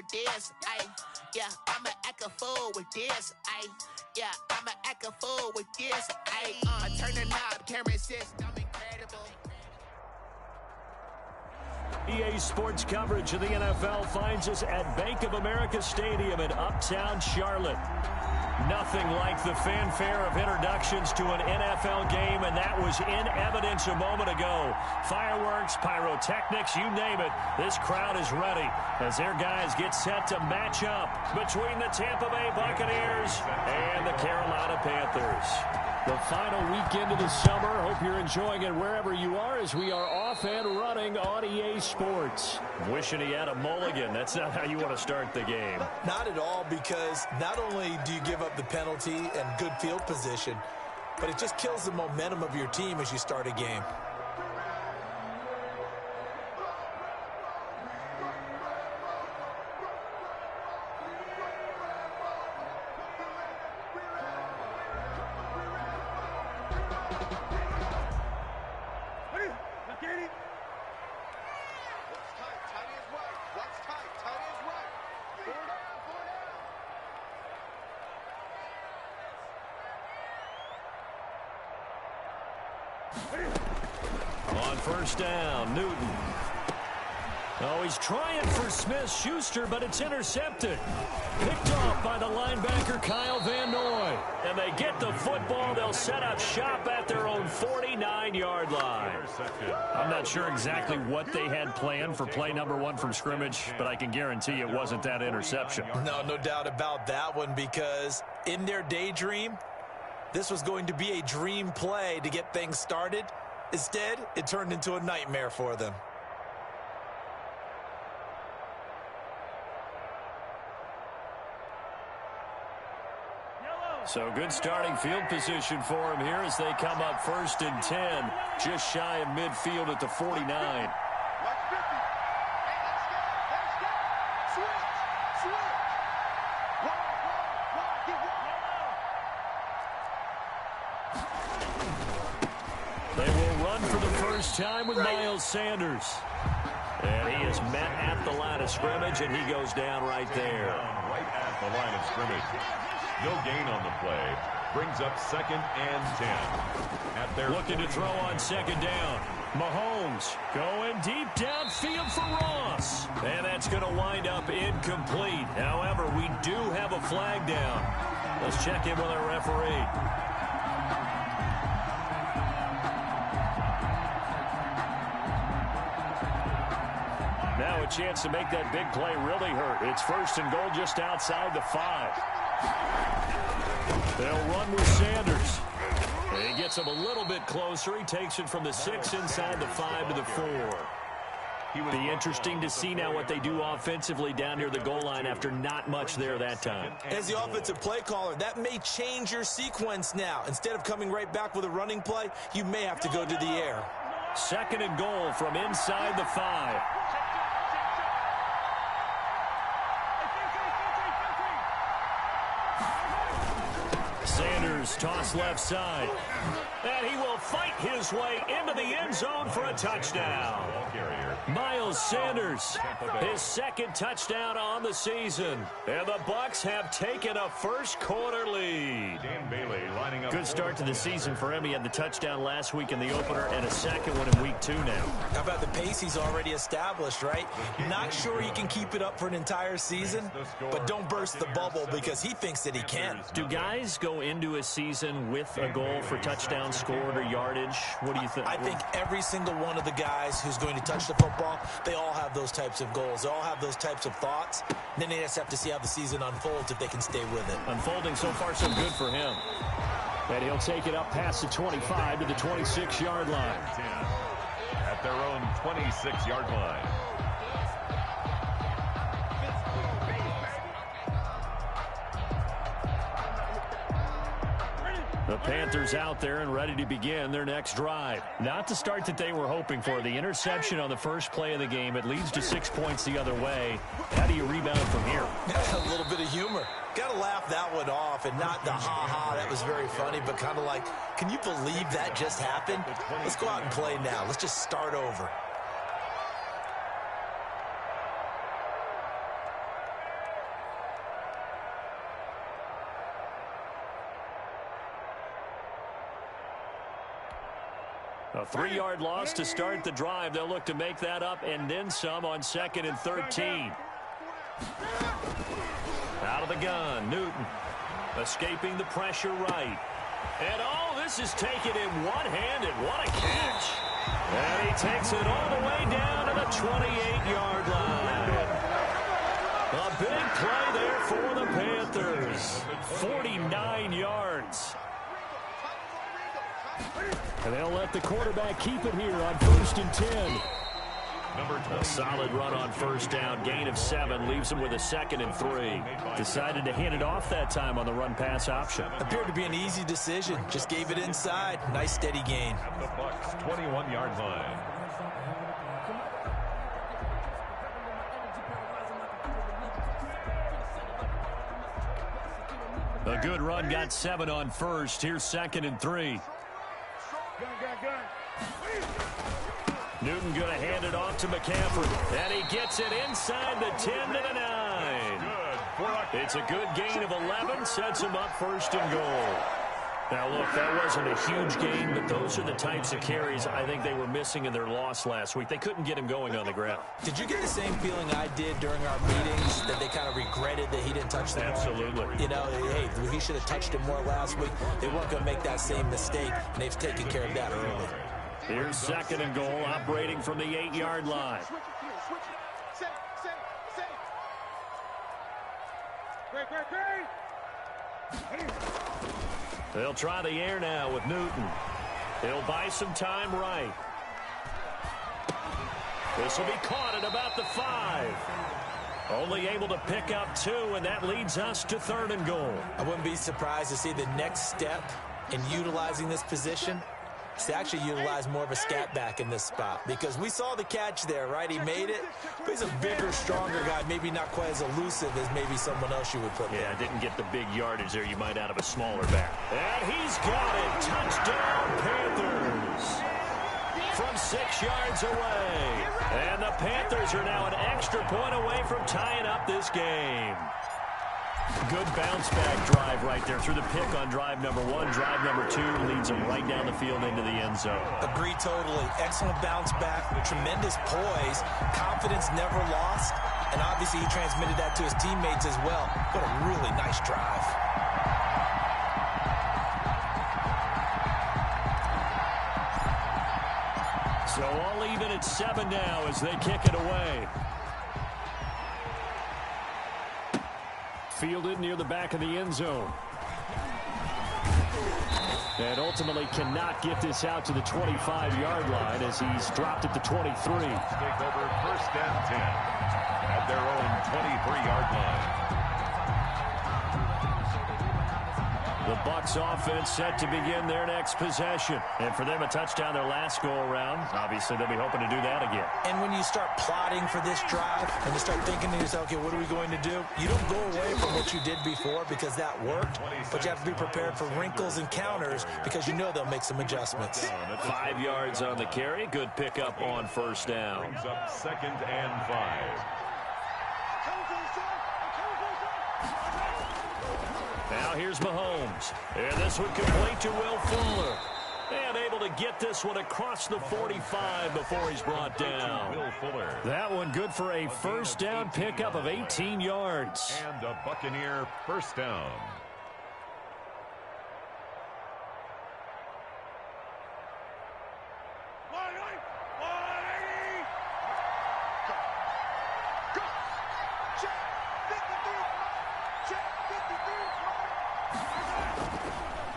with this. Yeah, I'ma act a fool with this. Yeah, I'ma act a fool with this. I turn the knob, camera assist, I'm incredible. EA Sports coverage of the NFL finds us at Bank of America Stadium in Uptown Charlotte. Nothing like the fanfare of introductions to an NFL game, and that was in evidence a moment ago. Fireworks, pyrotechnics, you name it. This crowd is ready as their guys get set to match up between the Tampa Bay Buccaneers and the Carolina Panthers. The final weekend of the summer. Hope you're enjoying it wherever you are as we are off and running on EA Sports. Wishing he had a mulligan. That's not how you want to start the game. Not at all, because not only do you give up the penalty and good field position, but it just kills the momentum of your team as you start a game. On first down, Newton. Oh, he's trying for Smith-Schuster, but it's intercepted. Picked off by the linebacker, Kyle Van Noy. And they get the football. They'll set up shop at their own 49-yard line. I'm not sure exactly what they had planned for play number one from scrimmage, but I can guarantee it wasn't that interception. No doubt about that one, because in their daydream, this was going to be a dream play to get things started. Instead, it turned into a nightmare for them. So good starting field position for him here as they come up 1st and 10, just shy of midfield at the 49. They will run for the first time with Miles Sanders. And he is met at the line of scrimmage, and he goes down right there. Right at the line of scrimmage. No gain on the play. Brings up 2nd and 10. At their looking to throw on 2nd down. Mahomes going deep downfield for Ross. And that's going to wind up incomplete. However, we do have a flag down. Let's check in with our referee. Now a chance to make that big play really hurt. It's 1st and goal just outside the 5. They'll run with Sanders. And he gets him a little bit closer. He takes it from the 6 inside the 5 to the 4. Be interesting to see now what they do offensively down near the goal line after not much there that time. As the offensive play caller, that may change your sequence now. Instead of coming right back with a running play, you may have to go to the air. 2nd and goal from inside the 5. Sanders toss left side. And he will fight his way into the end zone for a touchdown. Miles Sanders, his 2nd touchdown on the season. And the Bucs have taken a first-quarter lead. Good start to the season for him. He had the touchdown last week in the opener and a second one in week 2 now. How about the pace he's already established, right? Not sure he can keep it up for an entire season, but don't burst the bubble because he thinks that he can. Do guys go into a season with a goal for touchdowns scored or yardage? What do you think? I think every single one of the guys who's going to touch the football, they all have those types of goals. They all have those types of thoughts. Then they just have to see how the season unfolds if they can stay with it. Unfolding so far so good for him. And he'll take it up past the 25 to the 26-yard line. At their own 26-yard line. The Panthers out there and ready to begin their next drive. Not the start that they were hoping for. The interception on the first play of the game. It leads to 6 points the other way. How do you rebound from here? A little bit of humor. Got to laugh that one off and not the ha-ha. That was very funny, but kind of like, can you believe that just happened? Let's go out and play now. Let's just start over. A 3-yard loss to start the drive. They'll look to make that up and then some on 2nd and 13. Out of the gun, Newton. Escaping the pressure right. And this is taken in one-handed. What a catch. And he takes it all the way down to the 28-yard line. A big play there for the Panthers. 49 yards. And they'll let the quarterback keep it here on 1st and 10. A solid run on 1st down. Gain of 7 leaves him with a 2nd and 3. Decided to hand it off that time on the run-pass option. Appeared to be an easy decision. Just gave it inside. Nice steady gain. At the Bucs' 21-yard line. A good run got 7 on 1st. Here's 2nd and 3. Newton going to hand it off to McCaffrey. And he gets it inside the 10 to the 9. It's a good gain of 11. Sets him up 1st and goal. Now, look, that wasn't a huge gain, but those are the types of carries I think they were missing in their loss last week. They couldn't get him going on the ground. Did you get the same feeling I did during our meetings, that they kind of regretted that he didn't touch the ball? Absolutely. You know, hey, he should have touched it more last week. They weren't going to make that same mistake, and they've taken care of that early. Here's 2nd and goal, operating from the 8-yard line. They'll try the air now with Newton. He'll buy some time right. This will be caught at about the 5. Only able to pick up 2, and that leads us to 3rd and goal. I wouldn't be surprised to see the next step in utilizing this position is to actually utilize more of a scat back in this spot, because we saw the catch there, right? He made it, but he's a bigger, stronger guy, maybe not quite as elusive as maybe someone else you would put there. Yeah, didn't get the big yardage there you might out of a smaller back. And he's got it. Touchdown, Panthers. From 6 yards away. And the Panthers are now an extra point away from tying up this game. Good bounce-back drive right there through the pick on drive number 1. Drive number 2 leads them right down the field into the end zone. Agree totally. Excellent bounce-back, tremendous poise, confidence never lost, and obviously he transmitted that to his teammates as well. What a really nice drive. So all even at 7 now as they kick it away. Fielded near the back of the end zone. And ultimately cannot get this out to the 25-yard line as he's dropped at the 23. Take over 1st and 10 at their own 23-yard line. The Bucs offense set to begin their next possession. And for them, a touchdown their last go-around. Obviously, they'll be hoping to do that again. And when you start plotting for this drive and you start thinking to yourself, okay, what are we going to do? You don't go away from what you did before because that worked, but you have to be prepared for wrinkles and counters because you know they'll make some adjustments. 5 yards on the carry. Good pickup on 1st down. Brings up 2nd and 5. Now here's Mahomes. And this one complete to Will Fuller. And able to get this one across the 45 before he's brought down. Will Fuller. That one good for a 1st down pickup of 18 yards. And a Buccaneer 1st down.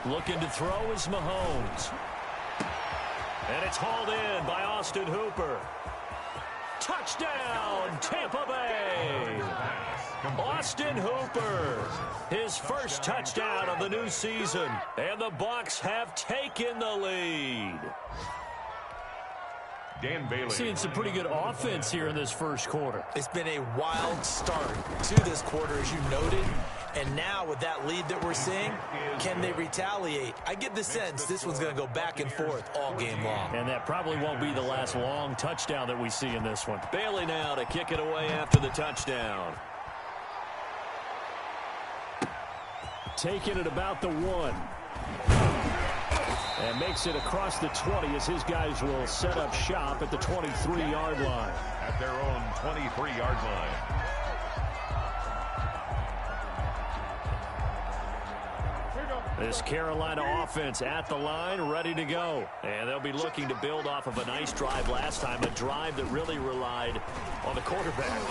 Looking to throw is Mahomes. And it's hauled in by Austin Hooper. Touchdown, Tampa Bay. Austin Hooper, his 1st touchdown of the new season. And the Bucs have taken the lead. Dan Bailey. Seeing some pretty good offense here in this 1st quarter. It's been a wild start to this quarter, as you noted. And now with that lead that we're seeing, can they retaliate? I get the sense this one's going to go back and forth all game long. And that probably won't be the last long touchdown that we see in this one. Bailey now to kick it away after the touchdown. Taking it about the 1. And makes it across the 20 as his guys will set up shop at the 23-yard line. At their own 23-yard line. This Carolina offense at the line, ready to go. And they'll be looking to build off of a nice drive last time, a drive that really relied on the quarterback.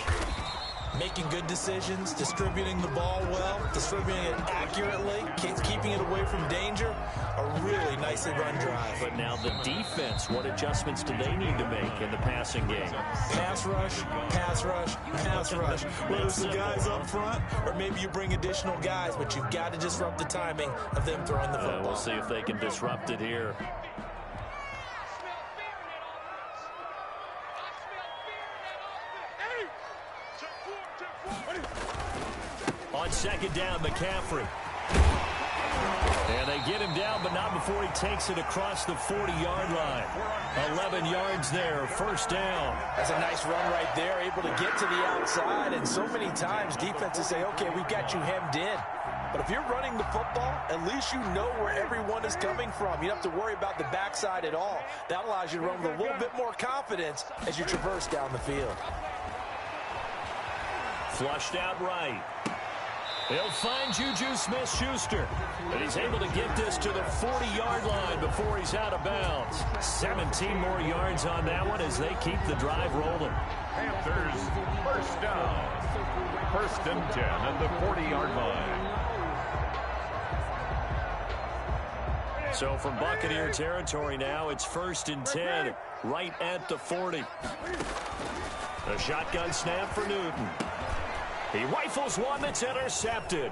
Making good decisions, distributing the ball well, distributing it accurately, keeping it away from danger. A really nicely run drive. But now the defense, what adjustments do they need to make in the passing game? Pass rush, pass rush, pass rush. Whether it's the guys up front or maybe you bring additional guys, but you've got to disrupt the timing of them throwing the football. We'll see if they can disrupt it here. On second down, McCaffrey. And they get him down, but not before he takes it across the 40-yard line. 11 yards there, first down. That's a nice run right there, able to get to the outside. And so many times defenses say, okay, we've got you hemmed in. But if you're running the football, at least you know where everyone is coming from. You don't have to worry about the backside at all. That allows you to run with a little bit more confidence as you traverse down the field. Flushed out right. He'll find Juju Smith-Schuster. And he's able to get this to the 40-yard line before he's out of bounds. 17 more yards on that one as they keep the drive rolling. Panthers, first down. First and 10 at the 40-yard line. So from Buccaneer territory now, it's first and 10 right at the 40. A shotgun snap for Newton. He rifles one that's intercepted.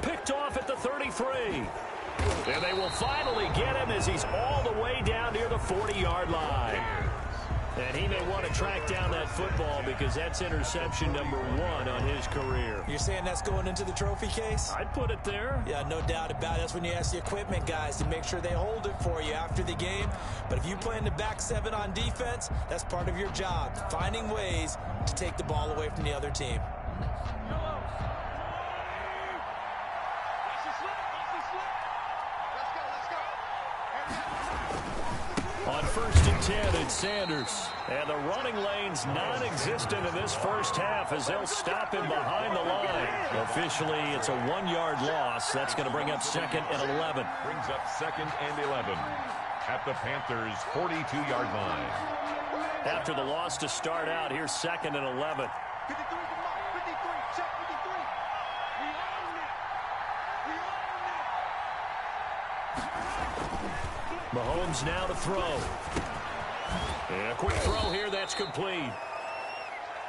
Picked off at the 33. And they will finally get him as he's all the way down near the 40-yard line. And he may want to track down that football because that's interception number 1 on his career. You're saying that's going into the trophy case? I'd put it there. Yeah, no doubt about it. That's when you ask the equipment guys to make sure they hold it for you after the game. But if you play in the back 7 on defense, that's part of your job, finding ways to take the ball away from the other team. On first and 10, it's Sanders. And the running lane's non-existent in this first half as they'll stop him behind the line. Officially, it's a 1-yard loss. That's going to bring up second and 11. Brings up second and 11 at the Panthers' 42-yard line. After the loss to start out, here's second and 11. Mahomes now to throw. And a quick throw here, that's complete.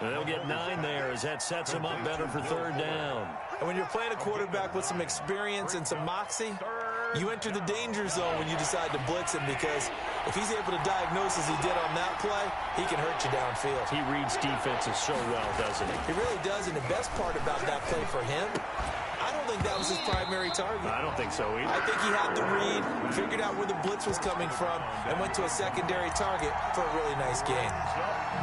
They'll get 9 there as that sets them up better for third down. And when you're playing a quarterback with some experience and some moxie, you enter the danger zone when you decide to blitz him, because if he's able to diagnose as he did on that play, he can hurt you downfield. He reads defenses so well, doesn't he? He really does, and the best part about that play for him, I don't think that was his primary target. I don't think so either. I think he had the read, figured out where the blitz was coming from, and went to a secondary target for a really nice gain.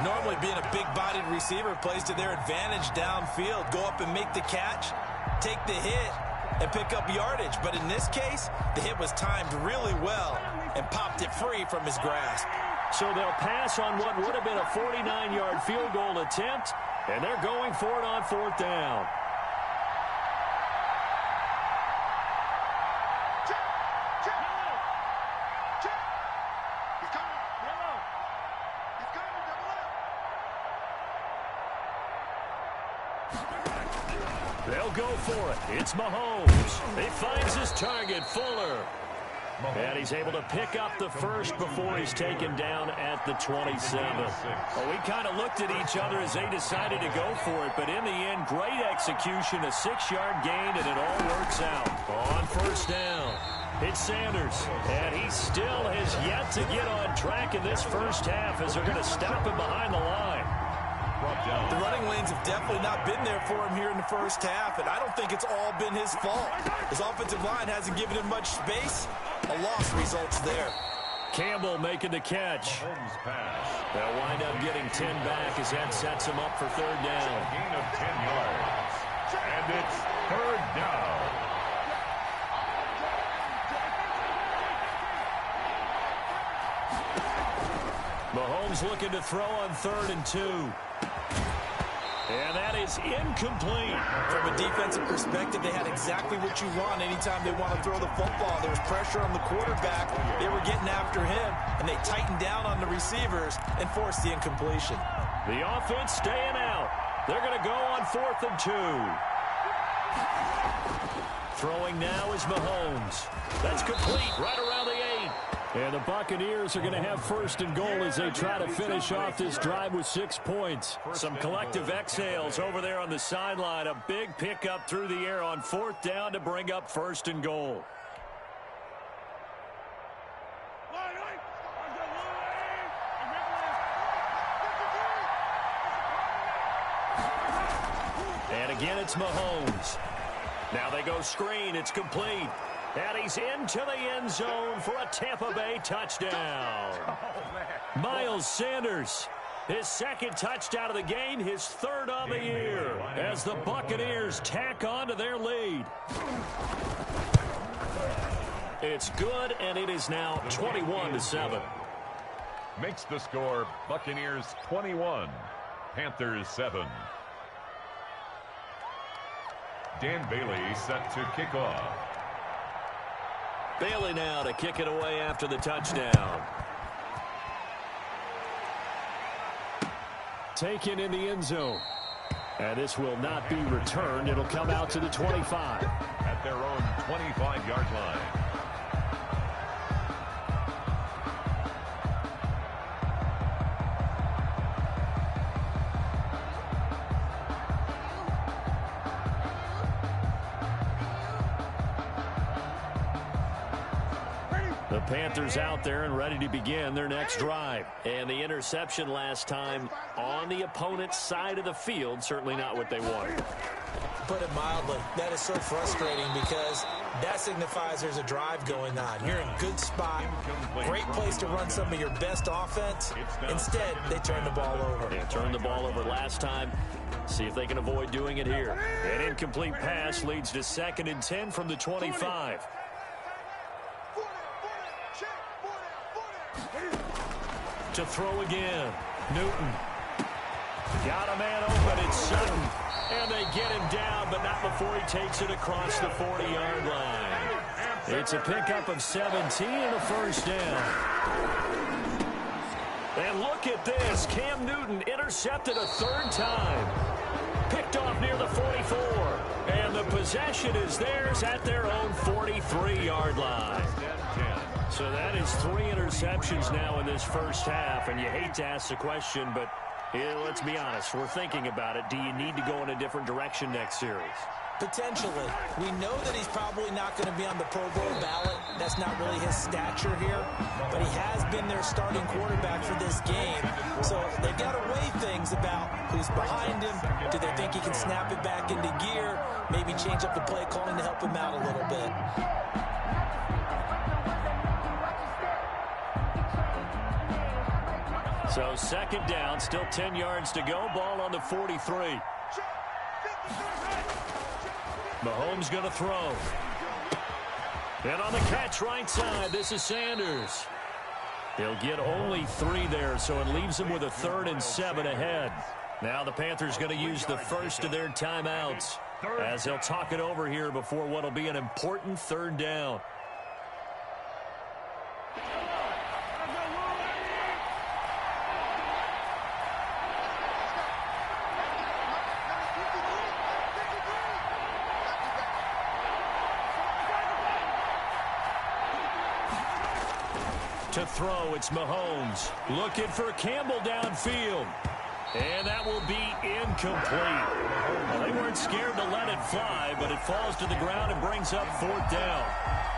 Normally, being a big-bodied receiver plays to their advantage downfield. Go up and make the catch, take the hit, and pick up yardage. But in this case, the hit was timed really well and popped it free from his grasp. So they'll pass on what would have been a 49-yard field goal attempt, and they're going for it on fourth down. They'll go for it. It's Mahomes. He finds his target, Fuller. And he's able to pick up the first before he's taken down at the 27. Well, we kind of looked at each other as they decided to go for it, but in the end, great execution, a 6-yard gain, and it all works out. On first down, it's Sanders, and he still has yet to get on track in this first half as they're going to stop him behind the line. The running lanes have definitely not been there for him here in the first half, and I don't think it's all been his fault. His offensive line hasn't given him much space. A loss results there. Campbell making the catch. They'll wind up getting 10 back as that sets him up for third down. A gain of 10 yards. And it's third down. Mahomes looking to throw on 3rd and 2. And that is incomplete. From a defensive perspective, they had exactly what you want anytime they want to throw the football. There was pressure on the quarterback. They were getting after him, and they tightened down on the receivers and forced the incompletion. The offense staying out. They're going to go on 4th and 2. Throwing now is Mahomes. That's complete right around the 8. And the Buccaneers are going to have 1st and goal as they try to finish off this drive with 6 points. Some collective exhales over there on the sideline. A big pickup through the air on 4th down to bring up 1st and goal. And again, it's Mahomes. Now they go screen. It's complete. And he's into the end zone for a Tampa Bay touchdown. Miles Sanders, his 2nd touchdown of the game, his 3rd on the year, as the Buccaneers tack on to their lead. It's good, and it is now 21-7. Makes the score Buccaneers 21, Panthers 7. Dan Bailey set to kick off. Bailey now to kick it away after the touchdown. Taken in the end zone. And this will not be returned. It'll come out to the 25. At their own 25-yard line. The Panthers out there and ready to begin their next drive. And the interception last time on the opponent's side of the field, certainly not what they wanted. Put it mildly, that is so frustrating because that signifies there's a drive going on. You're in a good spot, great place to run some of your best offense. Instead, they turn the ball over. They turned the ball over last time. See if they can avoid doing it here. An incomplete pass leads to 2nd and 10 from the 25. To throw again. Newton. Got a man open. It's Sutton. And they get him down, but not before he takes it across the 40-yard line. It's a pickup of 17 and a 1st down. And look at this. Cam Newton intercepted a 3rd time. Picked off near the 44. And the possession is theirs at their own 43-yard line. So that is 3 interceptions now in this first half, and you hate to ask the question, but let's be honest, we're thinking about it. Do you need to go in a different direction next series? Potentially. We know that he's probably not going to be on the Pro Bowl ballot. That's not really his stature here, but he has been their starting quarterback for this game. So they've got to weigh things about who's behind him. Do they think he can snap it back into gear? Maybe change up the play calling to help him out a little bit. So 2nd down, still 10 yards to go. Ball on the 43. Mahomes going to throw. And on the catch right side, this is Sanders. He'll get only 3 there, so it leaves him with a 3rd and 7 ahead. Now the Panthers going to use the first of their timeouts as they'll talk it over here before what will be an important 3rd down. To throw, it's Mahomes. Looking for Campbell downfield. And that will be incomplete. Well, they weren't scared to let it fly, but it falls to the ground and brings up 4th down.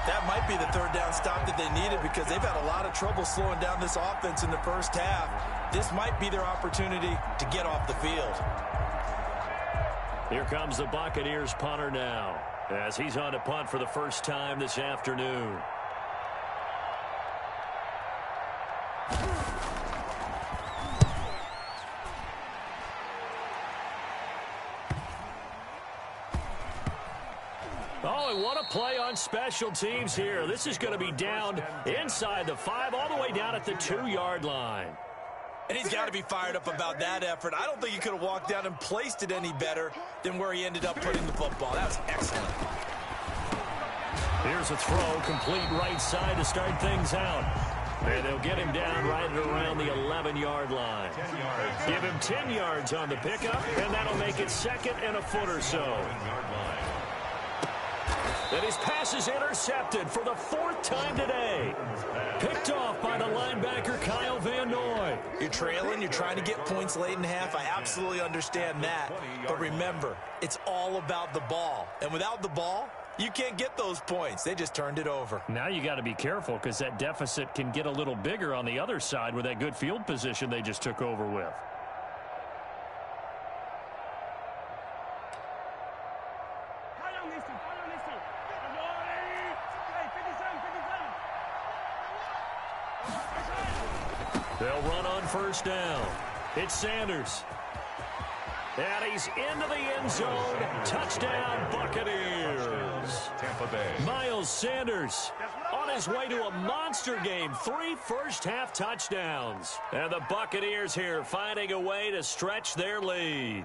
That might be the 3rd down stop that they needed because they've had a lot of trouble slowing down this offense in the first half. This might be their opportunity to get off the field. Here comes the Buccaneers punter now as he's on to punt for the first time this afternoon. Oh, and what a play on special teams here. This is going to be down inside the 5, all the way down at the 2-yard line. And he's got to be fired up about that effort. I don't think he could have walked down and placed it any better than where he ended up putting the football. That was excellent. Here's a throw, complete right side to start things out. And they'll get him down right around the 11-yard line. Give him 10 yards on the pickup, and that'll make it second and a foot or so. And his pass is intercepted for the 4th time today. Picked off by the linebacker, Kyle Van Noy. You're trailing. You're trying to get points late in half. I absolutely understand that. But remember, it's all about the ball. And without the ball, you can't get those points. They just turned it over. Now you got to be careful because that deficit can get a little bigger on the other side with that good field position they just took over with. They'll run on first down. It's Sanders. And he's into the end zone. Touchdown, Buccaneers. Tampa Bay. Miles Sanders on his way to a monster game. 3 first-half touchdowns. And the Buccaneers here finding a way to stretch their lead.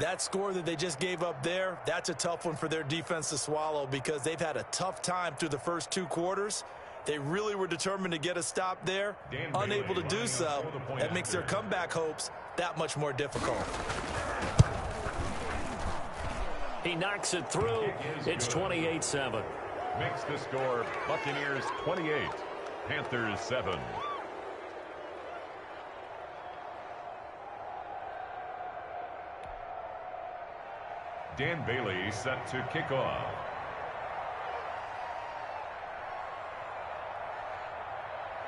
That score that they just gave up there, that's a tough one for their defense to swallow because they've had a tough time through the first 2 quarters. They really were determined to get a stop there. Unable to do so, that makes their comeback hopes that much more difficult. He knocks it through. It's 28-7. Makes the score Buccaneers 28, Panthers 7. Dan Bailey set to kick off.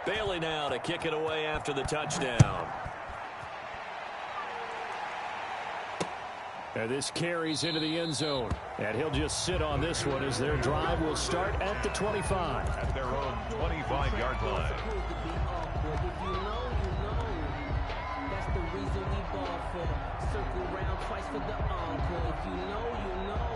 Bailey now to kick it away after the touchdown. And this carries into the end zone. And he'll just sit on this one as their drive will start at the 25. At their own 25-yard line. That's the reason we ball for. Circle round twice for the encore. If you know, you know.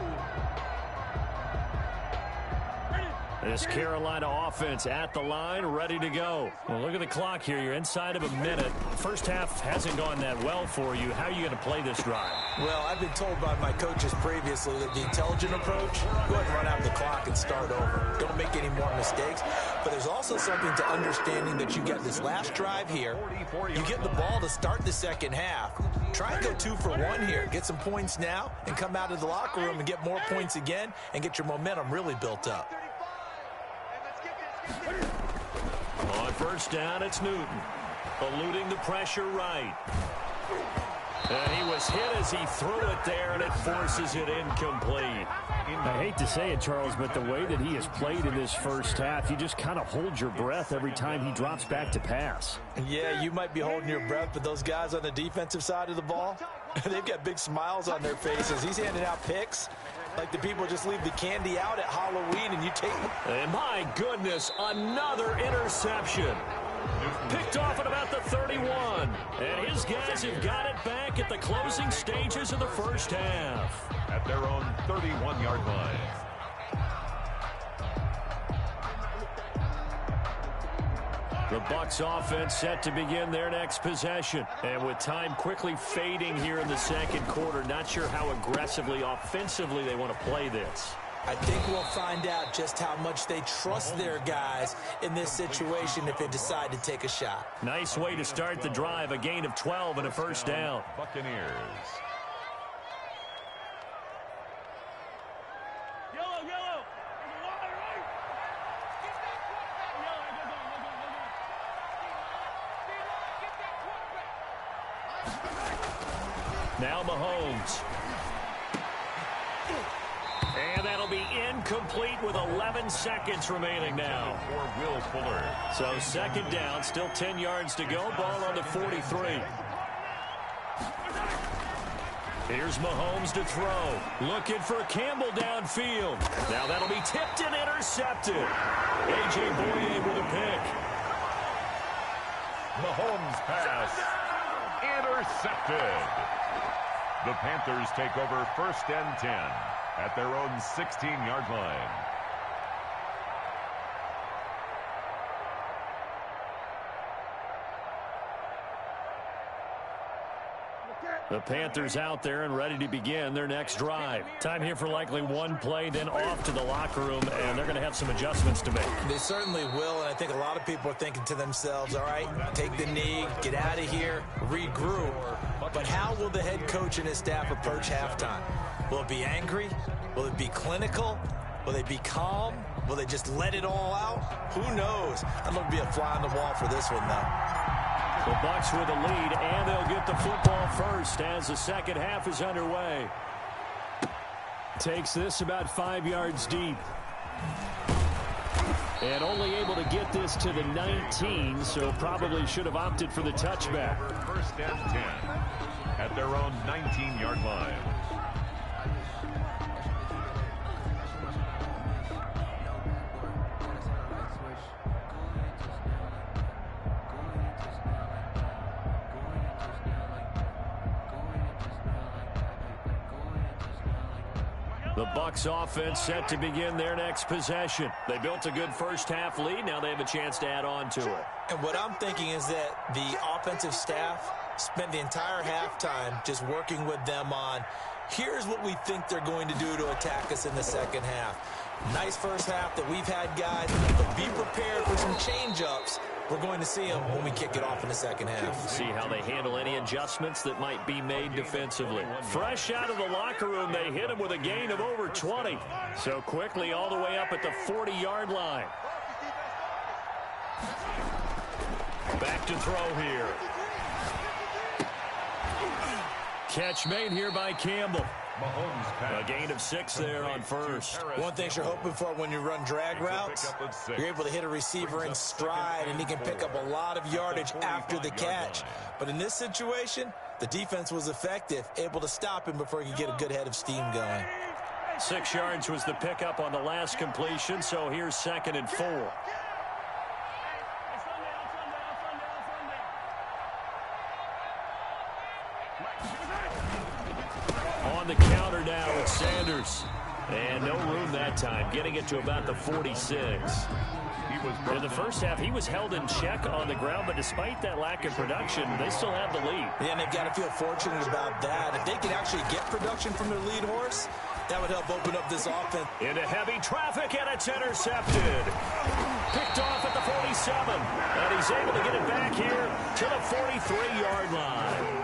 This Carolina offense at the line, ready to go. Well, look at the clock here. You're inside of a minute. First half hasn't gone that well for you. How are you going to play this drive? Well, I've been told by my coaches previously that the intelligent approach, go ahead and run out the clock and start over. Don't make any more mistakes. But there's also something to understanding that you get this last drive here. You get the ball to start the second half. Try and go 2 for 1 here. Get some points now and come out of the locker room and get more points again and get your momentum really built up. On first down, it's Newton. Eluding the pressure right. And he was hit as he threw it there, and it forces it incomplete. I hate to say it, Charles, but the way that he has played in this first half, you just kind of hold your breath every time he drops back to pass. Yeah, you might be holding your breath, but those guys on the defensive side of the ball, they've got big smiles on their faces. He's handing out picks like the people just leave the candy out at Halloween and you take them. And my goodness, another interception. Picked off at about the 31. And his guys have got it back at the closing stages of the first half. At their own 31-yard line. The Bucs offense set to begin their next possession. And with time quickly fading here in the second quarter, not sure how aggressively, offensively they want to play this. I think we'll find out just how much they trust their guys in this situation if they decide to take a shot. Nice way to start the drive, a gain of 12 and a first down. Buccaneers. Now Mahomes. And that'll be incomplete with 11 seconds remaining now. For Will Fuller. So second down, still 10 yards to go. Ball on the 43. Here's Mahomes to throw. Looking for Campbell downfield. Now that'll be tipped and intercepted. A.J. Boye with a pick. Mahomes pass. Intercepted. The Panthers take over first and 10 at their own 16-yard line. The Panthers out there and ready to begin their next drive. Time here for likely one play, then off to the locker room, and they're going to have some adjustments to make. They certainly will, and I think a lot of people are thinking to themselves, all right, take the knee, get out of here, regroup. But how will the head coach and his staff approach halftime? Will it be angry? Will it be clinical? Will they be calm? Will they just let it all out? Who knows? I'd love to be a fly on the wall for this one, though. The Bucs with a lead, and they'll get the football first as the second half is underway. Takes this about 5 yards deep. And only able to get this to the 19, so probably should have opted for the touchback. First and 10 at their own 19-yard line. The Bucs offense set to begin their next possession. They built a good first half lead. Now they have a chance to add on to it. And what I'm thinking is that the offensive staff spent the entire halftime just working with them on, here's what we think they're going to do to attack us in the second half. Nice first half that we've had, guys, but be prepared for some change-ups. We're going to see them when we kick it off in the second half. See how they handle any adjustments that might be made defensively. Fresh out of the locker room, they hit him with a gain of over 20. So quickly all the way up at the 40-yard line. Back to throw here. Catch made here by Campbell. A gain of 6 there on first. One thing you're hoping for when you run drag routes, you're able to hit a receiver in stride, and he can pick up a lot of yardage after the catch. But in this situation, the defense was effective, able to stop him before he could get a good head of steam going. 6 yards was the pickup on the last completion, so here's 2nd and 4. On the counter now, it's Sanders. And no room that time, getting it to about the 46. In the first half, he was held in check on the ground, but despite that lack of production, they still have the lead. Yeah, and they've got to feel fortunate about that. If they can actually get production from their lead horse, that would help open up this offense. Into heavy traffic, and it's intercepted. Picked off at the 47, and he's able to get it back here to the 43-yard line.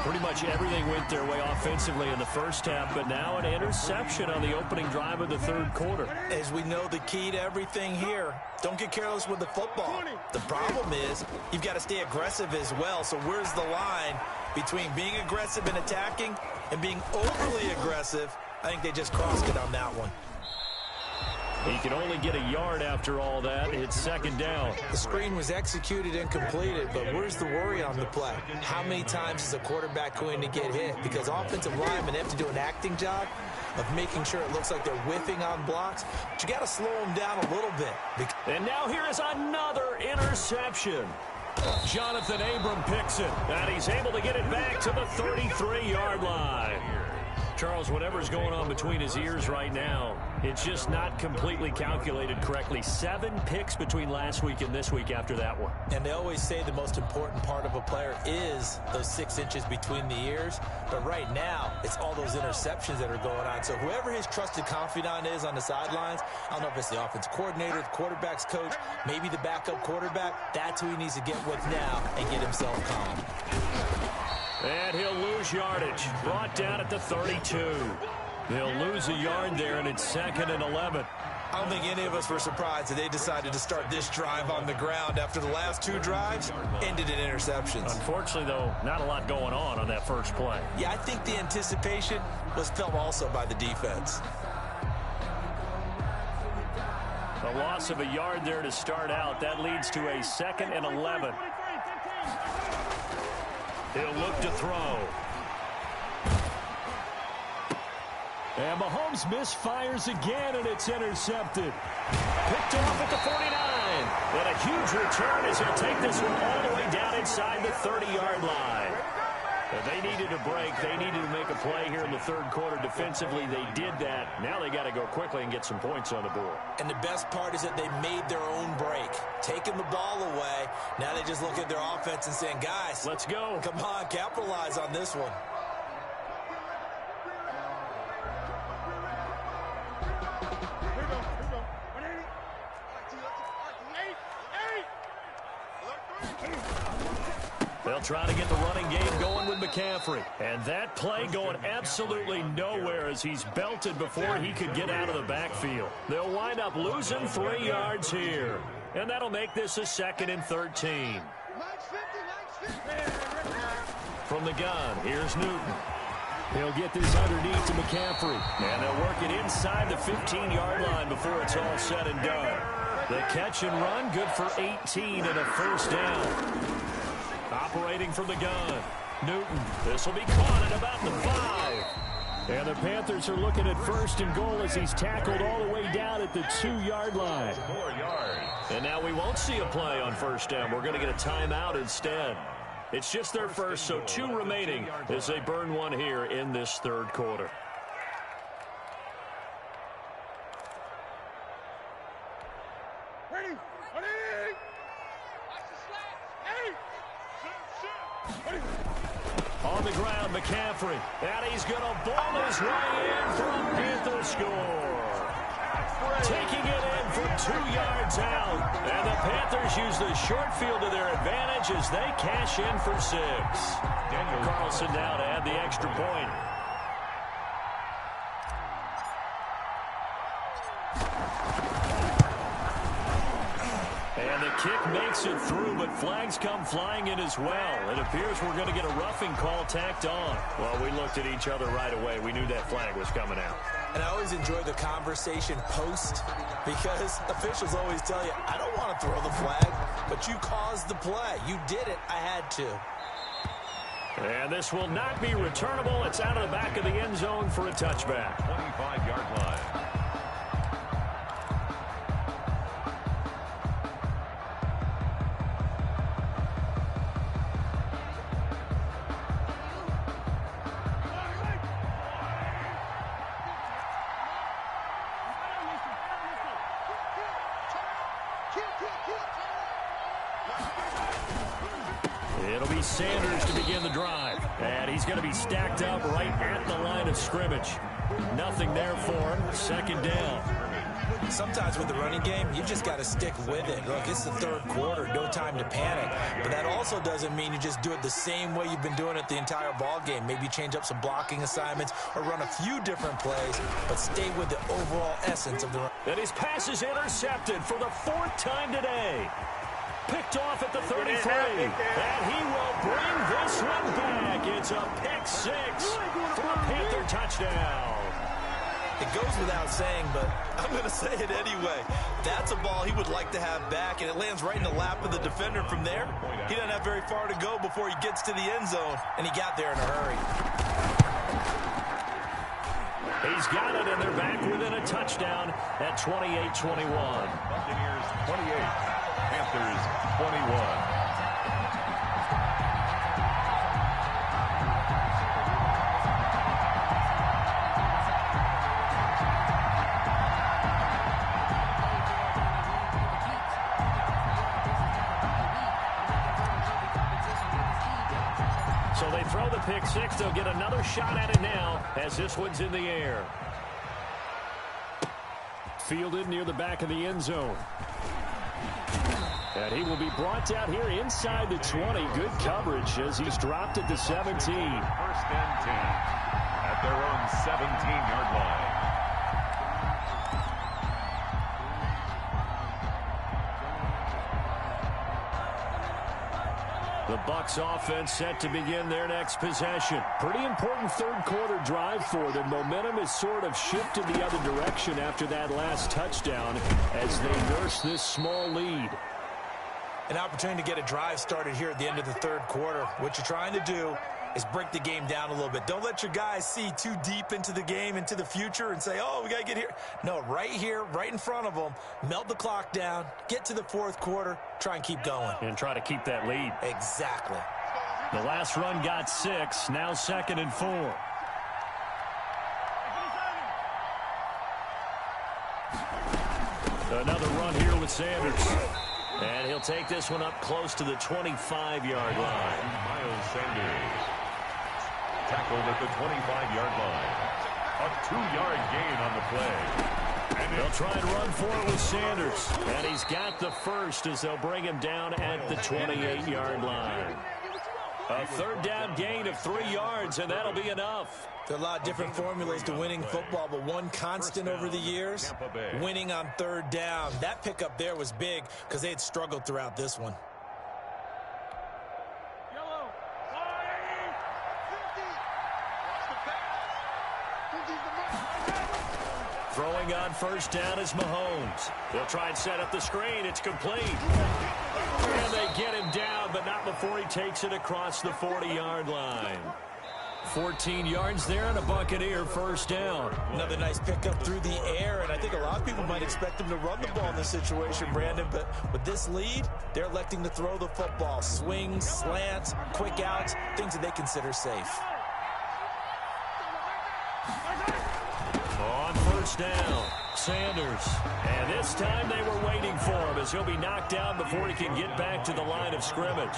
Pretty much everything went their way offensively in the first half, but now an interception on the opening drive of the third quarter. As we know, the key to everything here, don't get careless with the football. The problem is you've got to stay aggressive as well. So where's the line between being aggressive and attacking and being overly aggressive? I think they just crossed it on that one. He can only get a yard after all that. It's 2nd down. The screen was executed and completed, but where's the worry on the play? How many times is a quarterback going to get hit? Because offensive linemen have to do an acting job of making sure it looks like they're whiffing on blocks. But you got to slow them down a little bit. And now here is another interception. Jonathan Abram picks it, and he's able to get it back to the 33-yard line. Charles, whatever's going on between his ears right now, it's just not completely calculated correctly. 7 picks between last week and this week after that one. And they always say the most important part of a player is those 6 inches between the ears. But right now, it's all those interceptions that are going on. So whoever his trusted confidant is on the sidelines, I don't know if it's the offense coordinator, the quarterback's coach, maybe the backup quarterback, that's who he needs to get with now and get himself calm. And he'll lose yardage. Brought down at the 32. They'll lose a yard there, and it's 2nd and 11. I don't think any of us were surprised that they decided to start this drive on the ground after the last 2 drives ended in interceptions. Unfortunately, though, not a lot going on that first play. Yeah, I think the anticipation was felt also by the defense. A loss of a yard there to start out. That leads to a 2nd and 11. He'll look to throw. And Mahomes misfires again, and it's intercepted. Picked off at the 49. And a huge return as he'll take this one all the way down inside the 30-yard line. They needed a break. They needed to make a play here in the third quarter. Defensively, they did that. Now they got to go quickly and get some points on the board. And the best part is that they made their own break. Taking the ball away. Now they just look at their offense and saying, guys, let's go. Come on, capitalize on this one. They'll try to get the running game going with McCaffrey. And that play going absolutely nowhere as he's belted before he could get out of the backfield. They'll wind up losing 3 yards here. And that'll make this a 2nd and 13. From the gun, here's Newton. He'll get this underneath to McCaffrey. And they'll work it inside the 15-yard line before it's all said and done. The catch and run, good for 18 and a first down. Operating from the gun, Newton. This will be caught at about the 5. And the Panthers are looking at 1st and goal as he's tackled all the way down at the 2-yard line. 4 yards. And now we won't see a play on 1st down. We're going to get a timeout instead. It's just their first, so 2 remaining as they burn one here in this 3rd quarter. On the ground, McCaffrey. And he's going to ball his way in for a Panther score. Taking it in for 2 yards out. And the Panthers use the short field to their advantage as they cash in for 6. Daniel Carlson now to add the extra point. And the kick makes it through, but flags come flying in as well. It appears we're going to get a roughing call tacked on. Well, we looked at each other right away. We knew that flag was coming out. And I always enjoy the conversation post because officials always tell you, I don't want to throw the flag, but you caused the play. You did it. I had to. And this will not be returnable. It's out of the back of the end zone for a touchback. 25-yard line. It'll be Sanders to begin the drive. And he's going to be stacked up right at the line of scrimmage. Nothing there for him. 2nd down. Sometimes with the running game, you just got to stick with it. Look, it's the 3rd quarter. No time to panic. But that also doesn't mean you just do it the same way you've been doing it the entire ball game. Maybe change up some blocking assignments or run a few different plays, but stay with the overall essence of the run. And his pass is intercepted for the 4th time today. Picked off at the 33. And he will bring this one back. It's a pick 6 for a Panther touchdown. It goes without saying, but I'm going to say it anyway. That's a ball he would like to have back, and it lands right in the lap of the defender from there. He doesn't have very far to go before he gets to the end zone, and he got there in a hurry. He's got it, and they're back within a touchdown at 28-21. Buccaneers 28, Panthers 21. So they throw the pick 6. They'll get another shot at it now as this one's in the air. Fielded near the back of the end zone. And he will be brought down here inside the 20. Good coverage as he's dropped at the 17. 1st and 10 at their own 17-yard line. The Bucs offense set to begin their next possession. Pretty important 3rd quarter drive for them. Momentum has sort of shifted the other direction after that last touchdown as they nurse this small lead. An opportunity to get a drive started here at the end of the 3rd quarter. What you're trying to do is break the game down a little bit. Don't let your guys see too deep into the game, into the future, and say, oh, we got to get here. No, right here, right in front of them, melt the clock down, get to the 4th quarter, try and keep going. And try to keep that lead. Exactly. The last run got 6, now 2nd and 4. Another run here with Sanders. And he'll take this one up close to the 25-yard line. Miles Sanders tackled at the 25-yard line. A 2-yard gain on the play. They'll try and run for it with Sanders. And he's got the first as they'll bring him down at the 28-yard line. A third down gain of 3 yards, and that'll be enough. There are a lot of different formulas to winning football, but one constant over the years, winning on third down. That pickup there was big because they had struggled throughout this one. Throwing on first down is Mahomes. They'll try and set up the screen. It's complete. And they get him down, but not before he takes it across the 40-yard line. 14 yards there and a Buccaneer first down. Another nice pickup through the air, and I think a lot of people might expect them to run the ball in this situation, Brandon, but with this lead, they're electing to throw the football. Swings, slants, quick outs, things that they consider safe. On first down, Sanders. And this time they were waiting for him as he'll be knocked down before he can get back to the line of scrimmage.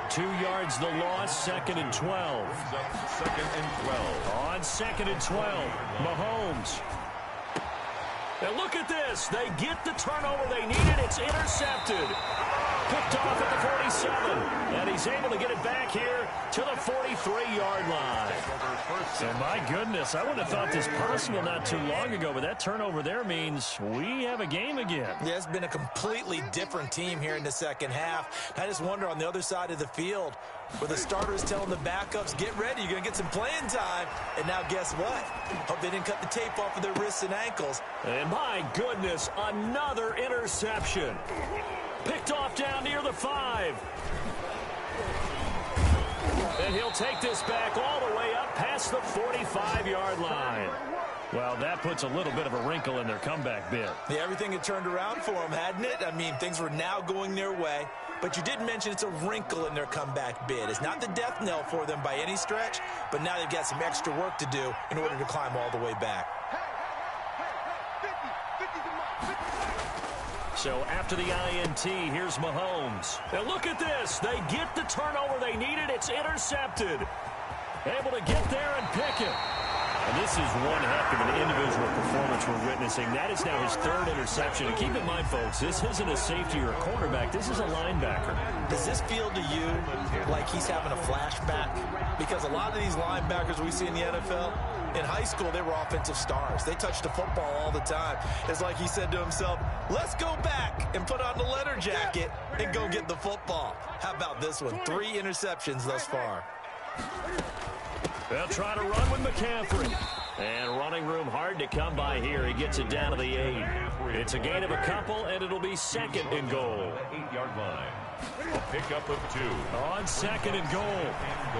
2 yards the loss, 2nd and 12. Second and 12. On 2nd and 12, Mahomes. And look at this. They get the turnover they needed. It's intercepted. Picked off at the 47. And he's able to get it back here to the 43-yard line. And my goodness, I wouldn't have thought this possible not too long ago, but that turnover there means we have a game again. Yeah, it's been a completely different team here in the second half. I just wonder on the other side of the field where the starters telling the backups, get ready, you're going to get some playing time. And now guess what? Hope they didn't cut the tape off of their wrists and ankles. And my goodness, another interception. Picked off down near the 5. And he'll take this back all the way up past the 45-yard line. Well, that puts a little bit of a wrinkle in their comeback bid. Yeah, everything had turned around for them, hadn't it? I mean, things were now going their way. But you did mention it's a wrinkle in their comeback bid. It's not the death knell for them by any stretch, but now they've got some extra work to do in order to climb all the way back. So after the INT, here's Mahomes. And look at this. They get the turnover they needed. It's intercepted. Able to get there and pick it. And this is one heck of an individual performance we're witnessing. That is now his 3rd interception. And keep in mind, folks, this isn't a safety or a cornerback. This is a linebacker. Does this feel to you like he's having a flashback? Because a lot of these linebackers we see in the NFL, in high school, they were offensive stars. They touched the football all the time. It's like he said to himself, let's go back and put on the leather jacket and go get the football. How about this one? 3 interceptions thus far. They'll try to run with McCaffrey. And running room hard to come by here. He gets it down to the 8. It's a gain of a couple, and it'll be 2nd and goal. 8-yard line. A pickup of 2. On 2nd and goal,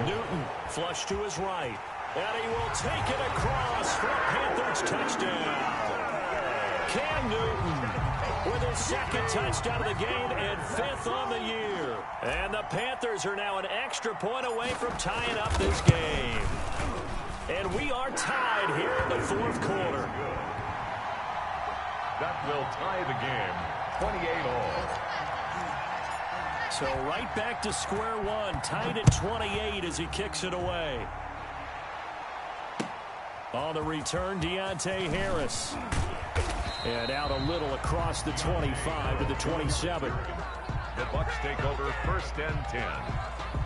Newton flush to his right. And he will take it across for a Panthers touchdown. Cam Newton with his 2nd touchdown of the game and 5th on the year. And the Panthers are now an extra point away from tying up this game. And we are tied here in the 4th quarter. That will tie the game, 28 all. So right back to square one, tied at 28 as he kicks it away. On the return, Deontay Harris. And out a little across the 25 to the 27. The Bucs take over 1st and 10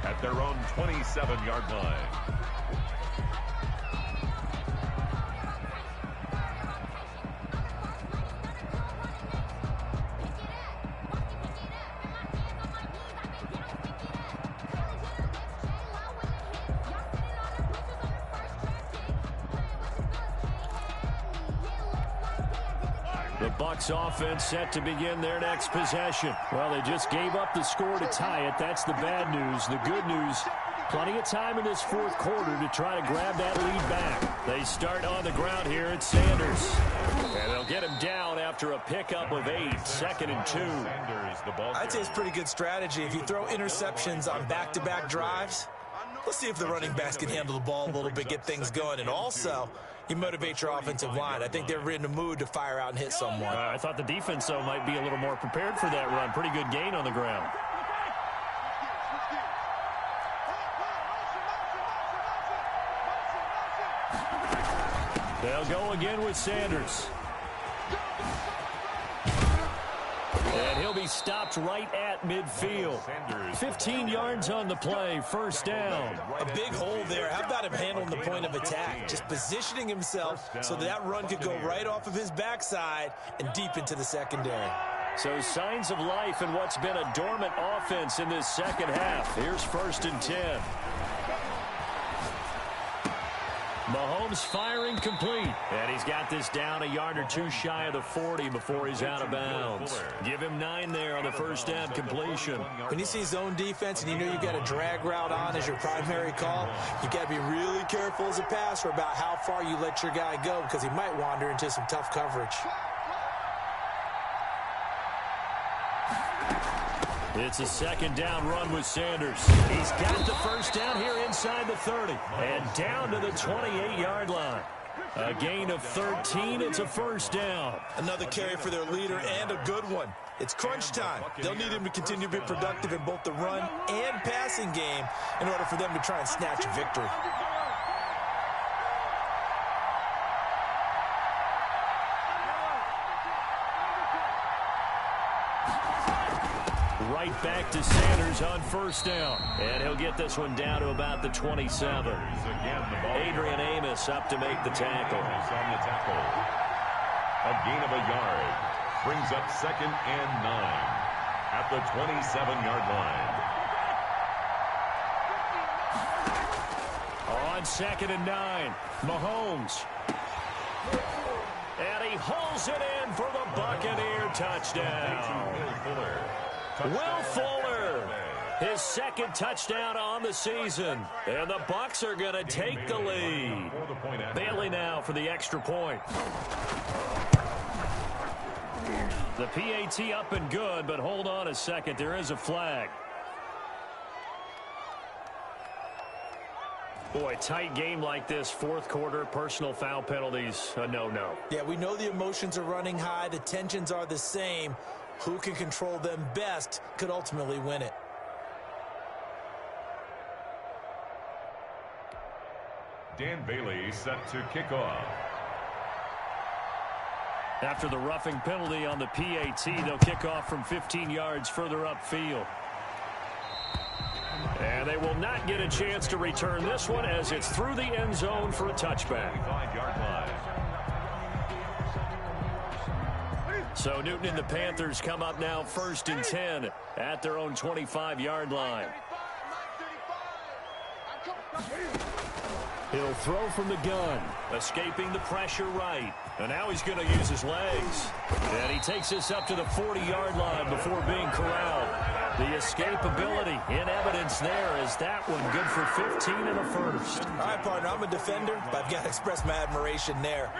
at their own 27-yard line. The Bucs offense set to begin their next possession. Well, they just gave up the score to tie it. That's the bad news. The good news, plenty of time in this 4th quarter to try to grab that lead back. They start on the ground here at Sanders. And they'll get him down after a pickup of 8, 2nd and 2. I'd say it's pretty good strategy. If you throw interceptions on back-to-back drives, let's see if the running backs can handle the ball a little bit, get things going. And also, you motivate your offensive line. I think they're in the mood to fire out and hit someone. I thought the defense, though, might be a little more prepared for that run. Pretty good gain on the ground. They'll go again with Sanders. And he'll be stopped right at midfield. 15 yards on the play, first down. A big hole there. How about him handling the point of attack? Just positioning himself so that run could go right off of his backside and deep into the secondary. So signs of life in what's been a dormant offense in this second half. Here's 1st and 10. Mahomes firing complete. And he's got this down a yard or two shy of the 40 before he's out of bounds. Give him 9 there on the first down completion. When you see zone defense and you know you've got a drag route on as your primary call, you got to be really careful as a passer about how far you let your guy go because he might wander into some tough coverage. It's a second down run with Sanders. He's got the first down here inside the 30 and down to the 28-yard line. A gain of 13. It's a first down. Another carry for their leader and a good one. It's crunch time. They'll need him to continue to be productive in both the run and passing game in order for them to try and snatch a victory. Right back to Sanders on first down. And he'll get this one down to about the 27. Adrian Amos up to make the tackle. A gain of a yard. Brings up 2nd and 9 at the 27-yard line. On 2nd and 9, Mahomes. And he hauls it in for the Buccaneer touchdown. Will Fuller, his 2nd touchdown on the season. And the Bucs are going to take the lead. Bailey now for the extra point. The PAT up and good, but hold on a second. There is a flag. Boy, tight game like this, 4th quarter, personal foul penalties, a no-no. Yeah, we know the emotions are running high. The tensions are the same. Who can control them best could ultimately win it. Dan Bailey set to kick off. After the roughing penalty on the PAT, they'll kick off from 15 yards further upfield. And they will not get a chance to return this one as it's through the end zone for a touchback. 5-yard line. So Newton and the Panthers come up now 1st and 10 at their own 25-yard line. He'll throw from the gun, escaping the pressure right. And now he's going to use his legs. And he takes this up to the 40-yard line before being corralled. The escapability in evidence there is that one good for 15 and a first. All right, partner, I'm a defender, but I've got to express my admiration there.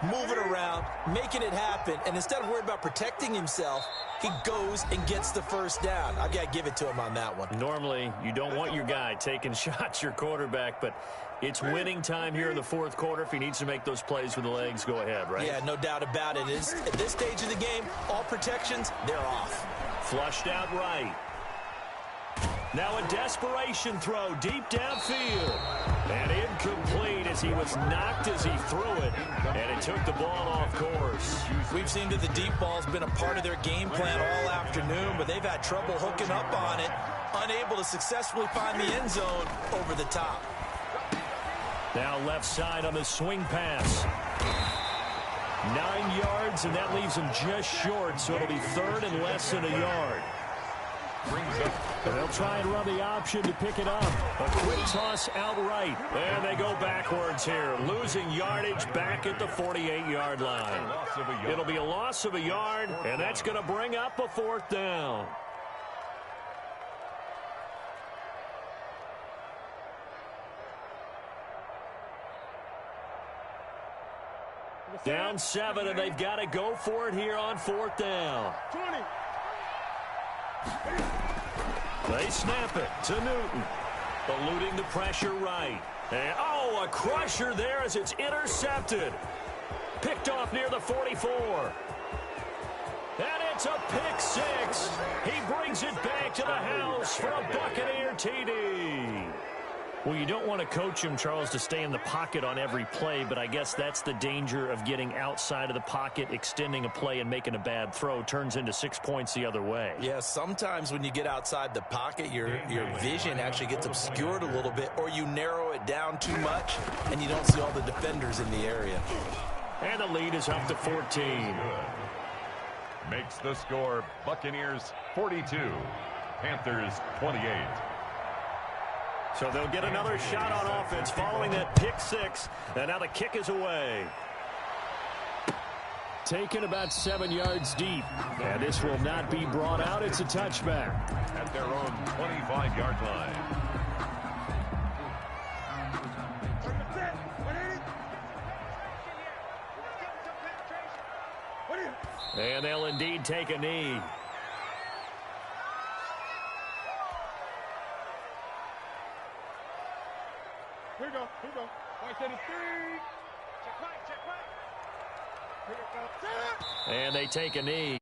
Moving around, making it happen, and instead of worrying about protecting himself, he goes and gets the first down. I've got to give it to him on that one. Normally, you don't want your guy taking shots, your quarterback, but it's winning time here in the 4th quarter. If he needs to make those plays with the legs, go ahead, right? Yeah, no doubt about it. At this stage of the game, all protections, they're off. Flushed out right. Now a desperation throw deep downfield. And incomplete as he was knocked as he threw it. And it took the ball off course. We've seen that the deep ball's been a part of their game plan all afternoon, but they've had trouble hooking up on it, unable to successfully find the end zone over the top. Now left side on the swing pass. 9 yards, and that leaves him just short, so it'll be 3rd and less than a yard. And they'll try and run the option to pick it up. A quick toss outright. And they go backwards here, losing yardage back at the 48-yard line. It'll be a loss of a yard, and that's going to bring up a 4th down. Down 7, and they've got to go for it here on 4th down. 20. They snap it to Newton. Eluding the pressure right. And, a crusher there as it's intercepted. Picked off near the 44. And it's a pick 6. He brings it back to the house for a Buccaneer TD. Well, you don't want to coach him, Charles, to stay in the pocket on every play, but I guess that's the danger of getting outside of the pocket, extending a play, and making a bad throw. Turns into 6 points the other way. Yeah, sometimes when you get outside the pocket, your vision actually gets obscured a little bit, or you narrow it down too much, and you don't see all the defenders in the area. And the lead is up to 14. Makes the score Buccaneers 42, Panthers 28. So they'll get another shot on offense following that pick six. And now the kick is away. Taken about 7 yards deep. And this will not be brought out. It's a touchback. At their own 25-yard line. And they'll indeed take a knee. Here we go. White to the 3. Check right. And they take a knee.